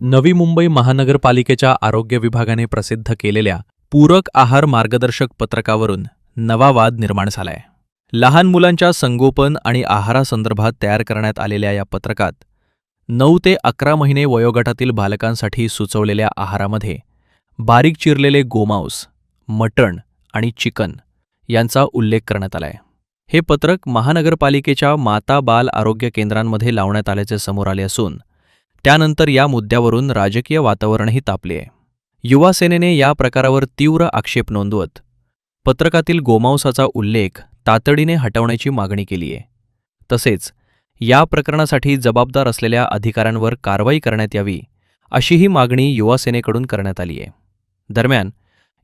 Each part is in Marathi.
नवी मुंबई महानगरपालिकेच्या आरोग्य विभागाने प्रसिद्ध केलेल्या पूरक आहार मार्गदर्शक पत्रकावरून नवा वाद निर्माण झालाय. लहान मुलांच्या संगोपन आणि आहारासंदर्भात तयार करण्यात आलेल्या या पत्रकात 9 ते 11 महिने वयोगटातील बालकांसाठी सुचवलेल्या आहारामध्ये बारीक चिरलेले गोमांस, मटण आणि चिकन यांचा उल्लेख करण्यात आलाय. हे पत्रक महानगरपालिकेच्या माता बाल आरोग्य केंद्रांमध्ये लावण्यात आल्याचे समोर आले असून त्यानंतर या मुद्द्यावरून राजकीय वातावरणही तापले आहे. युवा सेनेने या प्रकारावर तीव्र आक्षेप नोंदवत पत्रकातील गोमांसाचा उल्लेख तातडीने हटवण्याची मागणी केली आहे. तसेच या प्रकरणासाठी जबाबदार असलेल्या अधिकाऱ्यांवर कारवाई करण्यात यावी अशीही मागणी युवा सेनेकडून करण्यात आली आहे. दरम्यान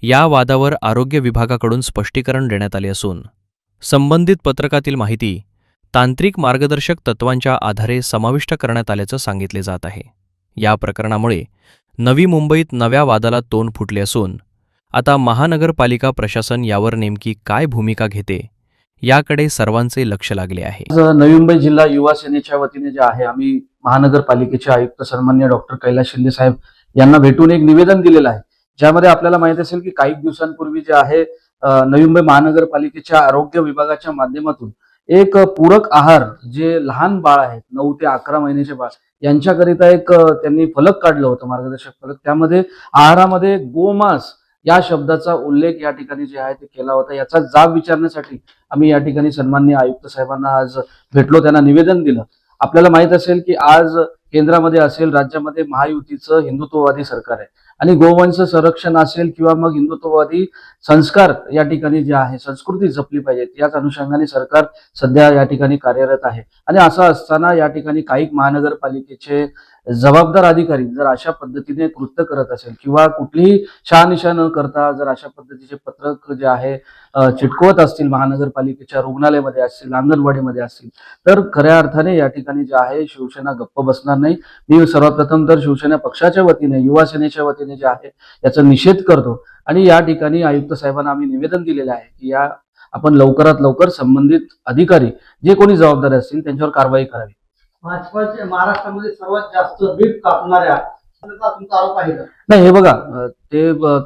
या वादावर आरोग्य विभागाकडून स्पष्टीकरण देण्यात आले असून संबंधित पत्रकातील माहिती तांत्रिक मार्गदर्शक तत्वांच्या आधारे समाविष्ट करण्यात आल्याचं सांगितले जात आहे. या प्रकरणामुळे नवी मुंबईत नव्या वादाला तोंड फुटले असून आता महानगरपालिका प्रशासन यावर नेमकी काय भूमिका घेते याकडे सर्वांचे लक्ष लागले आहे. नवी मुंबई जिल्हा युवा सेनेच्या वतीने जे आहे आम्ही महानगरपालिकेचे आयुक्त सन्माननीय डॉक्टर कैलास शिंदे साहेब यांना भेटून एक निवेदन दिलेलं आहे, ज्यामध्ये आपल्याला माहित असेल की काही दिवसांपूर्वी जे आहे नवी मुंबई महानगरपालिकेच्या आरोग्य विभागाच्या माध्यमातून एक पूरक आहार जे लहान बाळ आहेत 9 ते 11 महिन्याचे बाळ यांच्याकरिता एक त्यांनी फलक काढलं होतं, मार्गदर्शक फलक. त्यामध्ये आहारामध्ये गोमांस या शब्दाचा उल्लेख या ठिकाणी जे आहे ते केला होता. याचा जाब विचारण्यासाठी आम्ही या ठिकाणी सन्माननीय आयुक्त साहेबांना आज भेटलो, त्यांना निवेदन दिलं. आपल्याला माहित असेल की आज केंद्रामध्ये असेल राज्यामध्ये महायुतीचं हिंदुत्ववादी सरकार आहे आणि गोवंश संरक्षण असेल किंवा मग हिंदुत्ववादी संस्कार या ठिकाणी जे आहे संस्कृती जपली पाहिजे याच अनुषंगाने सरकार सध्या या ठिकाणी कार्यरत आहे. आणि असं असताना या ठिकाणी काही महानगरपालिकेचे जबाबदार अधिकारी जर अशा पद्धतीने कृत्य करत असेल किंवा कुठलीही शहानिशा न करता जर अशा पद्धतीचे पत्रक जे आहे चिटकवत असतील महानगरपालिकेच्या रुग्णालयामध्ये असतील, अंगणवाडीमध्ये असतील, तर खऱ्या अर्थाने या ठिकाणी जे आहे शिवसेना गप्प बसणार नाही. मी सर्वप्रथम तर शिवसेना पक्षाच्या वतीने युवा सेनेच्या वतीने जे आहे याचा निषेध करतो आणि या ठिकाणी आयुक्त साहेबांना आम्ही निवेदन दिलेले आहे की या आपण लवकरात लवकर संबंधित अधिकारी जे कोणी जबाबदार असतील त्यांच्यावर कारवाई करावी. भाजपाचे महाराष्ट्रामध्ये सर्वात जास्त बीट कापणाऱ्या तुमचा आरोप आहे का? नाही, हे बघा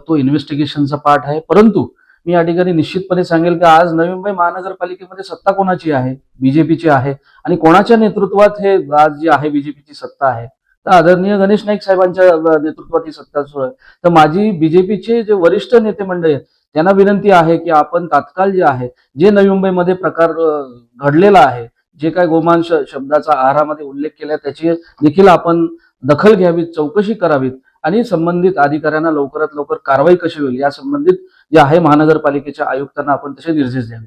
तो इन्व्हेस्टिगेशनचा पार्ट आहे, परंतु मी या ठिकाणी निश्चितपणे सांगेल की आज नवी मुंबई महानगरपालिकेमध्ये सत्ता कोणाची आहे? बीजेपीची आहे. आणि कोणाच्या नेतृत्वात हे आज जी आहे बीजेपीची सत्ता आहे? तर आदरणीय गणेश नाईक साहेबांच्या नेतृत्वात ही सत्ता सुरू आहे. तर माझी बीजेपीचे जे वरिष्ठ नेते मंडळी आहेत त्यांना विनंती आहे की आपण तात्काळ जे आहे जे नवी मुंबईमध्ये प्रकार घडलेला आहे, जे काय गोमांस शब्दाचा आहारामध्ये उल्लेख केला त्याची देखील आपण दखल घ्यावी, चौकशी करावीत आणि संबंधित अधिकाऱ्यांना लवकरात लवकर कारवाई कशी होईल या संबंधित जे आहे महानगरपालिकेच्या आयुक्तांना आपण तसे निर्देश द्यावे.